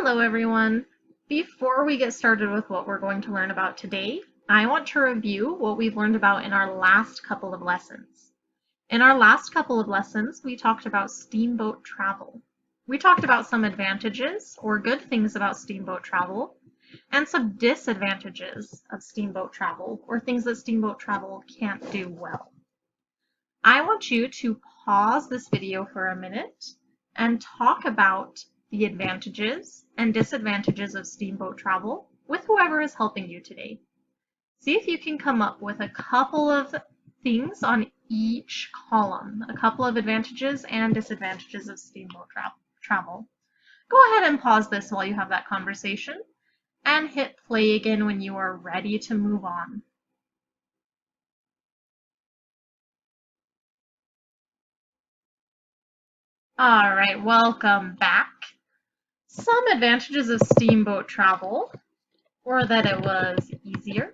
Hello everyone! Before we get started with what we're going to learn about today, I want to review what we've learned about in our last couple of lessons. In our last couple of lessons, we talked about steamboat travel. We talked about some advantages or good things about steamboat travel and some disadvantages of steamboat travel or things that steamboat travel can't do well. I want you to pause this video for a minute and talk about the advantages and disadvantages of steamboat travel with whoever is helping you today. See if you can come up with a couple of things on each column, a couple of advantages and disadvantages of steamboat travel. Go ahead and pause this while you have that conversation and hit play again when you are ready to move on. All right, welcome back. Some advantages of steamboat travel were that it was easier,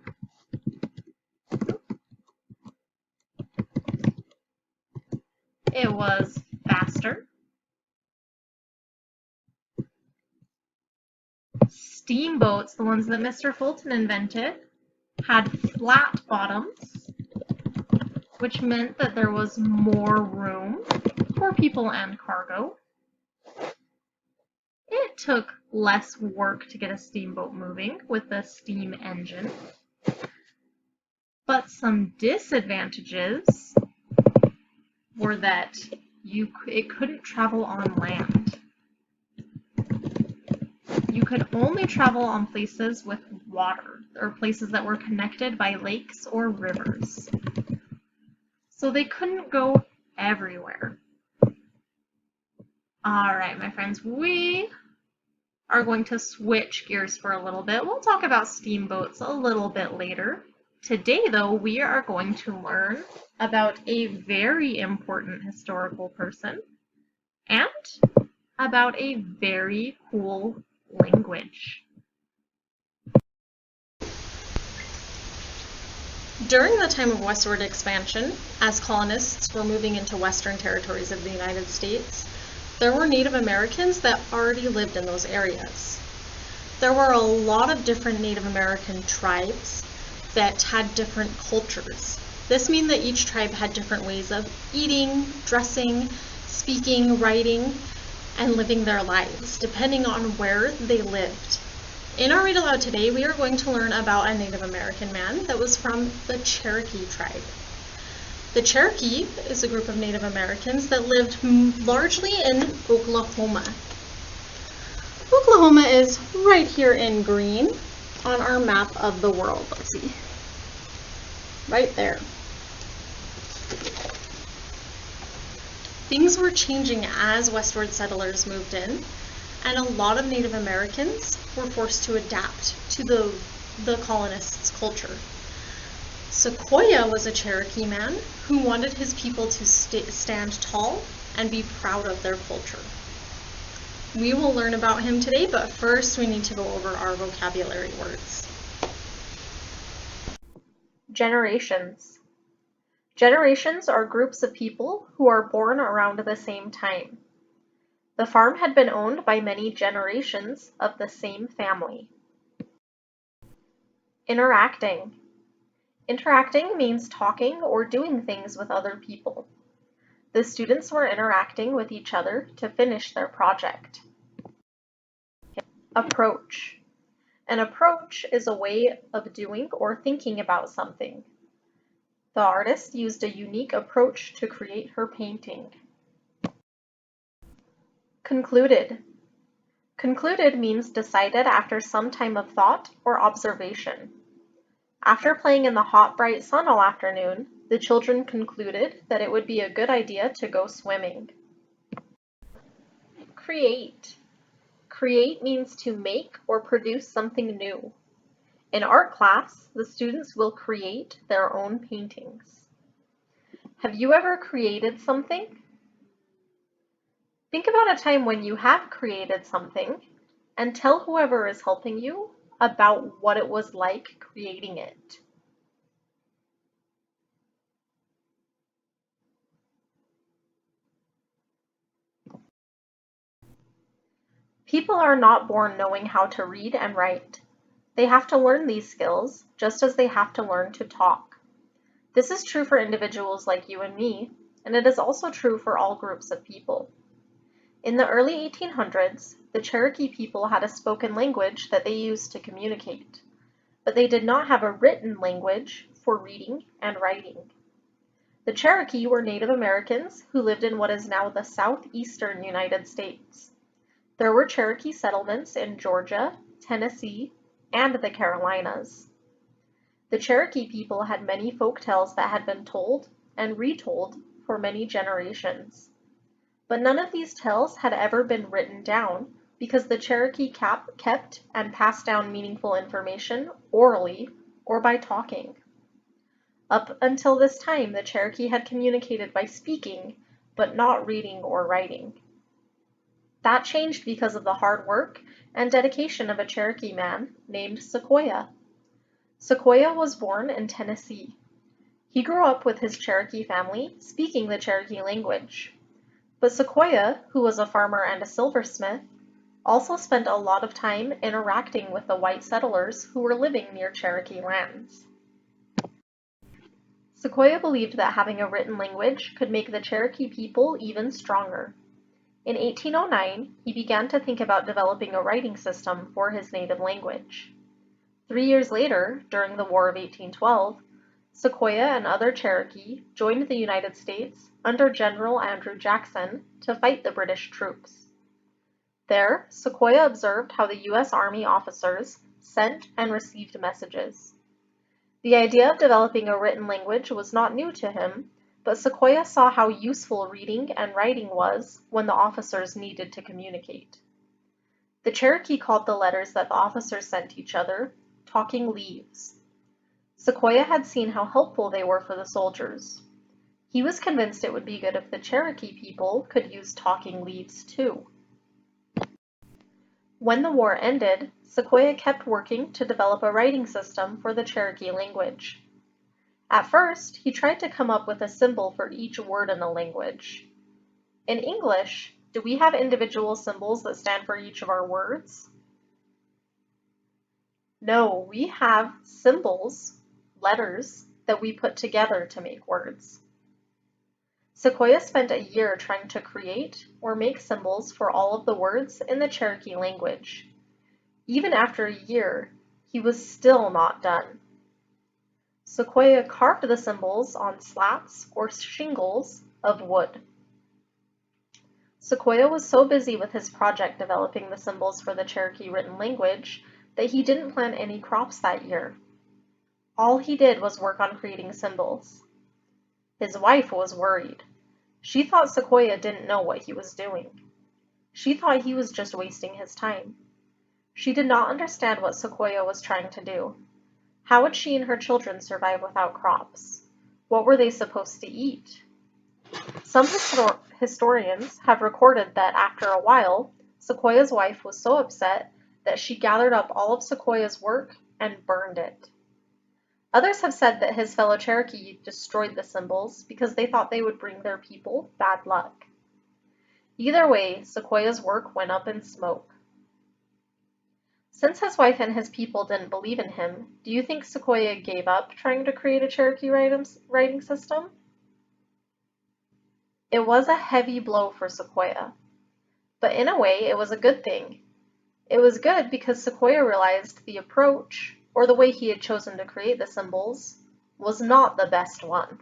it was faster, steamboats, the ones that Mr. Fulton invented, had flat bottoms, which meant that there was more room for people and cargo. It took less work to get a steamboat moving with the steam engine. But some disadvantages were that it couldn't travel on land. You could only travel on places with water, or places that were connected by lakes or rivers. So they couldn't go everywhere. All right, my friends, we are going to switch gears for a little bit. We'll talk about steamboats a little bit later. Today, though, we are going to learn about a very important historical person and about a very cool language. During the time of westward expansion, as colonists were moving into western territories of the United States, there were Native Americans that already lived in those areas. There were a lot of different Native American tribes that had different cultures. This means that each tribe had different ways of eating, dressing, speaking, writing, and living their lives, depending on where they lived. In our read aloud today, we are going to learn about a Native American man that was from the Cherokee tribe. The Cherokee is a group of Native Americans that lived largely in Oklahoma. Oklahoma is right here in green on our map of the world. Let's see. Right there. Things were changing as westward settlers moved in, and a lot of Native Americans were forced to adapt to the colonists' culture. Sequoyah was a Cherokee man who wanted his people to stand tall and be proud of their culture. We will learn about him today, but first we need to go over our vocabulary words. Generations. Generations are groups of people who are born around the same time. The farm had been owned by many generations of the same family. Interacting. Interacting means talking or doing things with other people. The students were interacting with each other to finish their project. Approach. An approach is a way of doing or thinking about something. The artist used a unique approach to create her painting. Concluded. Concluded means decided after some time of thought or observation. After playing in the hot, bright sun all afternoon, the children concluded that it would be a good idea to go swimming. Create. Create means to make or produce something new. In art class, the students will create their own paintings. Have you ever created something? Think about a time when you have created something and tell whoever is helping you about what it was like creating it. People are not born knowing how to read and write. They have to learn these skills, just as they have to learn to talk. This is true for individuals like you and me, and it is also true for all groups of people. In the early 1800s, the Cherokee people had a spoken language that they used to communicate, but they did not have a written language for reading and writing. The Cherokee were Native Americans who lived in what is now the southeastern United States. There were Cherokee settlements in Georgia, Tennessee, and the Carolinas. The Cherokee people had many folk tales that had been told and retold for many generations. But none of these tales had ever been written down because the Cherokee kept and passed down meaningful information orally or by talking. Up until this time, the Cherokee had communicated by speaking, but not reading or writing. That changed because of the hard work and dedication of a Cherokee man named Sequoyah. Sequoyah was born in Tennessee. He grew up with his Cherokee family, speaking the Cherokee language. But Sequoyah, who was a farmer and a silversmith, also spent a lot of time interacting with the white settlers who were living near Cherokee lands. Sequoyah believed that having a written language could make the Cherokee people even stronger. In 1809, he began to think about developing a writing system for his native language. 3 years later, during the War of 1812, Sequoyah and other Cherokee joined the United States under General Andrew Jackson to fight the British troops. There, Sequoyah observed how the U.S. Army officers sent and received messages. The idea of developing a written language was not new to him, but Sequoyah saw how useful reading and writing was when the officers needed to communicate. The Cherokee called the letters that the officers sent each other talking leaves. Sequoyah had seen how helpful they were for the soldiers. He was convinced it would be good if the Cherokee people could use talking leaves too. When the war ended, Sequoyah kept working to develop a writing system for the Cherokee language. At first, he tried to come up with a symbol for each word in the language. In English, do we have individual symbols that stand for each of our words? No, we have symbols, letters, that we put together to make words. Sequoyah spent a year trying to create or make symbols for all of the words in the Cherokee language. Even after a year, he was still not done. Sequoyah carved the symbols on slats or shingles of wood. Sequoyah was so busy with his project developing the symbols for the Cherokee written language that he didn't plant any crops that year. All he did was work on creating symbols. His wife was worried. She thought Sequoyah didn't know what he was doing. She thought he was just wasting his time. She did not understand what Sequoyah was trying to do. How would she and her children survive without crops? What were they supposed to eat? Some historians have recorded that after a while, Sequoyah's wife was so upset that she gathered up all of Sequoyah's work and burned it. Others have said that his fellow Cherokee destroyed the symbols because they thought they would bring their people bad luck. Either way, Sequoyah's work went up in smoke. Since his wife and his people didn't believe in him, do you think Sequoyah gave up trying to create a Cherokee writing system? It was a heavy blow for Sequoyah, but in a way it was a good thing. It was good because Sequoyah realized the approach, or the way he had chosen to create the symbols, was not the best one.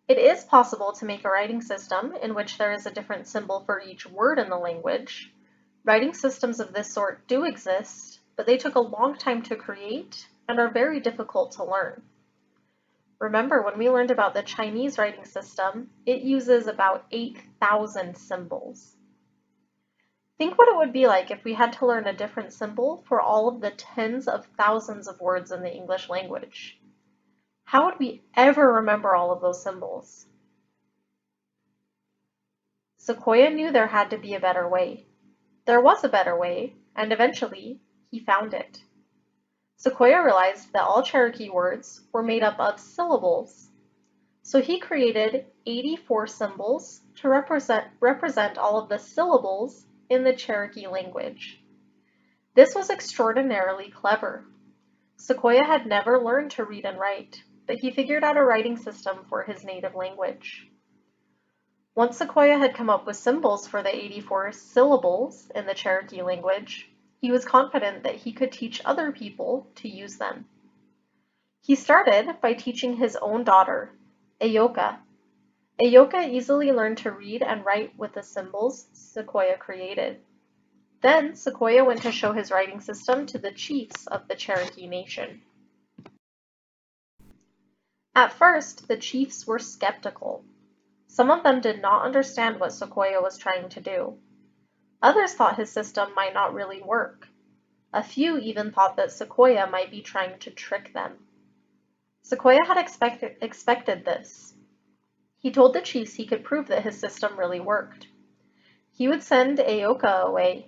It is possible to make a writing system in which there is a different symbol for each word in the language. Writing systems of this sort do exist, but they took a long time to create and are very difficult to learn. Remember, when we learned about the Chinese writing system, it uses about 8,000 symbols. Think what it would be like if we had to learn a different symbol for all of the tens of thousands of words in the English language. How would we ever remember all of those symbols? Sequoyah knew there had to be a better way. There was a better way, and eventually, he found it. Sequoyah realized that all Cherokee words were made up of syllables. So he created 84 symbols to represent all of the syllables in the Cherokee language. This was extraordinarily clever. Sequoyah had never learned to read and write, but he figured out a writing system for his native language. Once Sequoyah had come up with symbols for the 84 syllables in the Cherokee language, he was confident that he could teach other people to use them. He started by teaching his own daughter, Ayoka. Ayoka easily learned to read and write with the symbols Sequoyah created. Then Sequoyah went to show his writing system to the chiefs of the Cherokee Nation. At first, the chiefs were skeptical. Some of them did not understand what Sequoyah was trying to do. Others thought his system might not really work. A few even thought that Sequoyah might be trying to trick them. Sequoyah had expected this. He told the chiefs he could prove that his system really worked. He would send Ayoka away.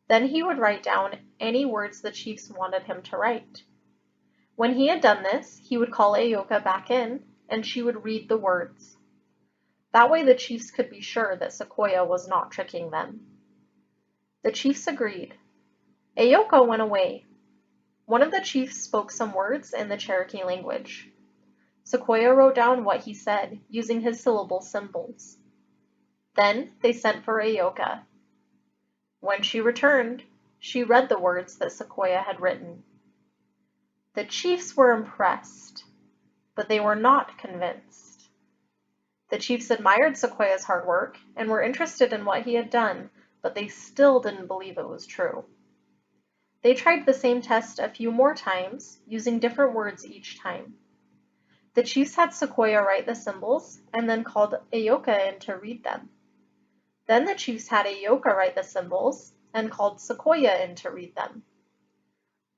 Then he would write down any words the chiefs wanted him to write. When he had done this, he would call Ayoka back in, and she would read the words. That way the chiefs could be sure that Sequoyah was not tricking them. The chiefs agreed. Ayoka went away. One of the chiefs spoke some words in the Cherokee language. Sequoyah wrote down what he said using his syllable symbols. Then they sent for Ayoka. When she returned, she read the words that Sequoyah had written. The chiefs were impressed, but they were not convinced. The chiefs admired Sequoyah's hard work and were interested in what he had done, but they still didn't believe it was true. They tried the same test a few more times, using different words each time. The chiefs had Sequoyah write the symbols and then called Ayoka in to read them. Then the chiefs had Ayoka write the symbols and called Sequoyah in to read them.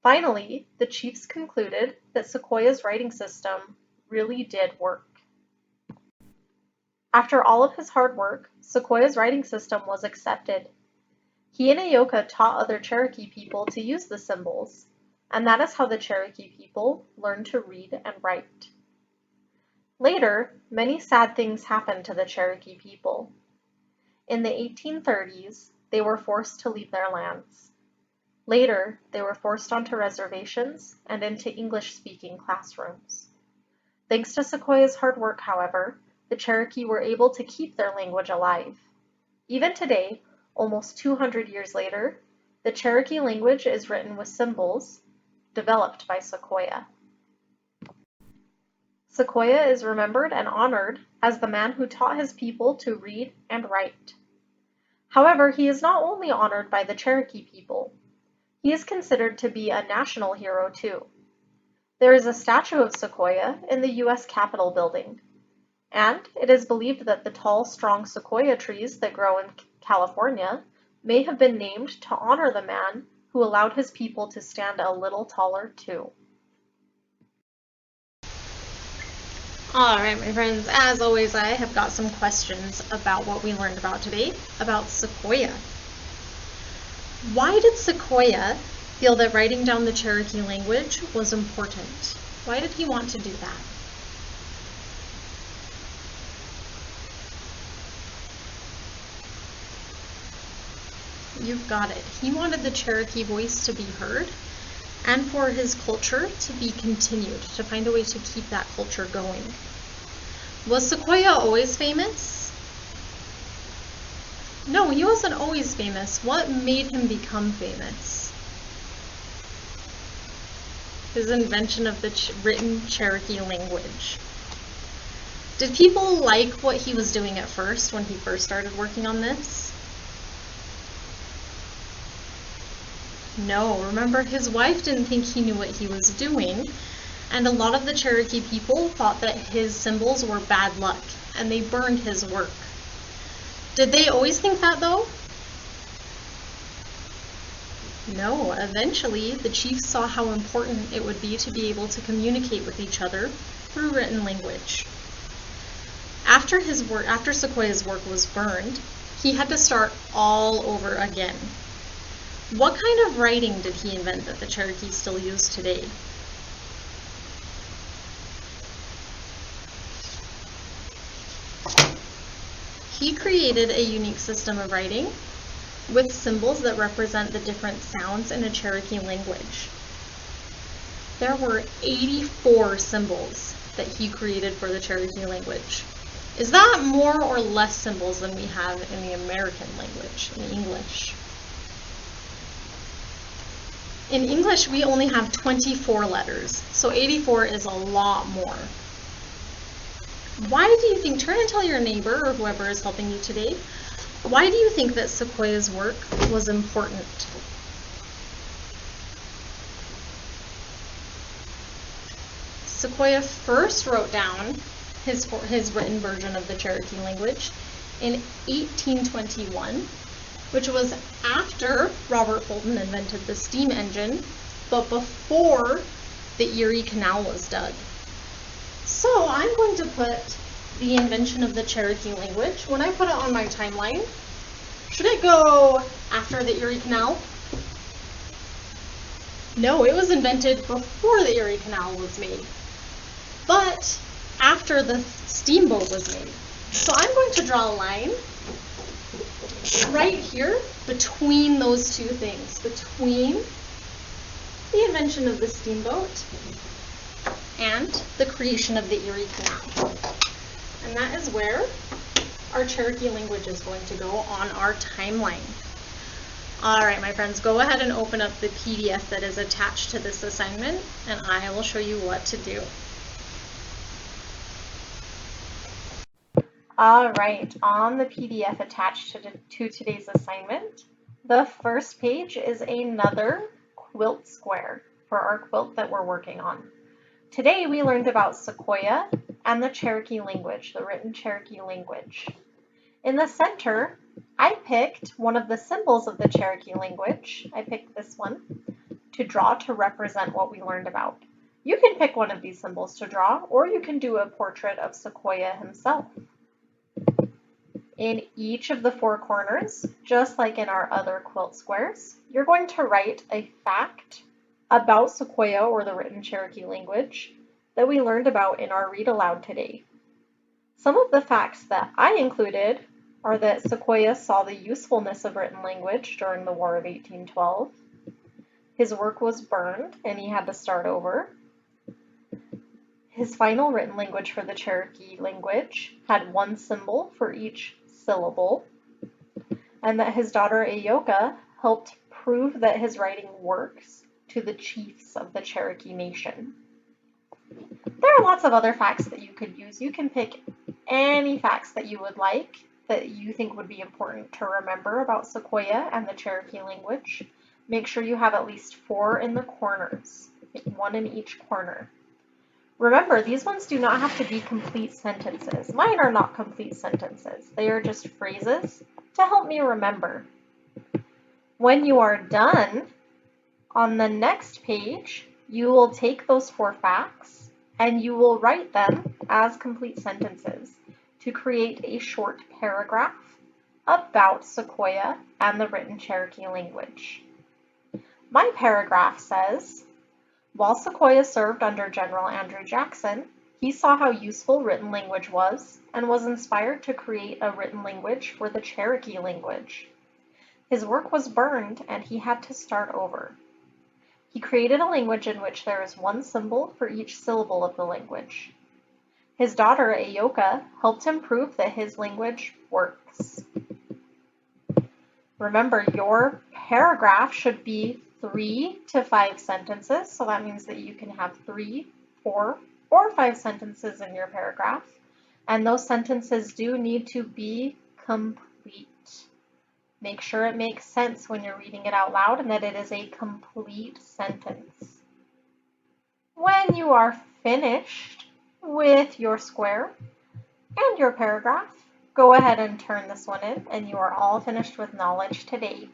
Finally, the chiefs concluded that Sequoyah's writing system really did work. After all of his hard work, Sequoyah's writing system was accepted. He and Ayoka taught other Cherokee people to use the symbols, and that is how the Cherokee people learned to read and write. Later, many sad things happened to the Cherokee people. In the 1830s, they were forced to leave their lands. Later, they were forced onto reservations and into English-speaking classrooms. Thanks to Sequoyah's hard work, however, the Cherokee were able to keep their language alive. Even today, almost 200 years later, the Cherokee language is written with symbols developed by Sequoyah. Sequoyah is remembered and honored as the man who taught his people to read and write. However, he is not only honored by the Cherokee people. He is considered to be a national hero too. There is a statue of Sequoyah in the U.S. Capitol building, and it is believed that the tall, strong sequoia trees that grow in California may have been named to honor the man who allowed his people to stand a little taller too. Alright, my friends, as always, I have got some questions about what we learned about today, about Sequoyah. Why did Sequoyah feel that writing down the Cherokee language was important? Why did he want to do that? You've got it. He wanted the Cherokee voice to be heard and for his culture to be continued, to find a way to keep that culture going. Was Sequoyah always famous? No, he wasn't always famous. What made him become famous? His invention of the written Cherokee language. Did people like what he was doing at first when he first started working on this? No, remember his wife didn't think he knew what he was doing, and a lot of the Cherokee people thought that his symbols were bad luck, and they burned his work. Did they always think that though? No, eventually the chiefs saw how important it would be to be able to communicate with each other through written language. After Sequoyah's work was burned, he had to start all over again. What kind of writing did he invent that the Cherokee still use today? He created a unique system of writing with symbols that represent the different sounds in a Cherokee language. There were 84 symbols that he created for the Cherokee language. Is that more or less symbols than we have in the American language, in English? In English, we only have 24 letters, so 84 is a lot more. Why do you think, turn and tell your neighbor or whoever is helping you today, why do you think that Sequoyah's work was important? Sequoyah first wrote down his written version of the Cherokee language in 1821, which was after Robert Fulton invented the steam engine, but before the Erie Canal was dug. So I'm going to put the invention of the Cherokee language, when I put it on my timeline, should it go after the Erie Canal? No, it was invented before the Erie Canal was made, but after the steamboat was made. So I'm going to draw a line right here between those two things, between the invention of the steamboat and the creation of the Erie Canal. And that is where our Cherokee language is going to go on our timeline. All right, my friends, go ahead and open up the PDF that is attached to this assignment, and I will show you what to do. All right, on the PDF attached to today's assignment, the first page is another quilt square for our quilt that we're working on. Today we learned about Sequoyah and the Cherokee language, the written Cherokee language. In the center, I picked one of the symbols of the Cherokee language. I picked this one to draw to represent what we learned about. You can pick one of these symbols to draw, or you can do a portrait of Sequoyah himself. In each of the four corners, just like in our other quilt squares, you're going to write a fact about Sequoyah or the written Cherokee language that we learned about in our read aloud today. Some of the facts that I included are that Sequoyah saw the usefulness of written language during the War of 1812. His work was burned and he had to start over. His final written language for the Cherokee language had one symbol for each syllable, and that his daughter Ayoka helped prove that his writing works to the chiefs of the Cherokee Nation. There are lots of other facts that you could use. You can pick any facts that you would like that you think would be important to remember about Sequoyah and the Cherokee language. Make sure you have at least 4 in the corners, 1 in each corner. Remember, these ones do not have to be complete sentences. Mine are not complete sentences. They are just phrases to help me remember. When you are done, on the next page, you will take those 4 facts and you will write them as complete sentences to create a short paragraph about Sequoyah and the written Cherokee language. My paragraph says, while Sequoyah served under General Andrew Jackson, he saw how useful written language was and was inspired to create a written language for the Cherokee language. His work was burned and he had to start over. He created a language in which there is one symbol for each syllable of the language. His daughter Ayoka helped him prove that his language works. Remember, your paragraph should be 3 to 5 sentences, so that means that you can have 3, 4, or 5 sentences in your paragraph, and those sentences do need to be complete. Make sure it makes sense when you're reading it out loud and that it is a complete sentence. When you are finished with your square and your paragraph, go ahead and turn this one in, and you are all finished with knowledge today.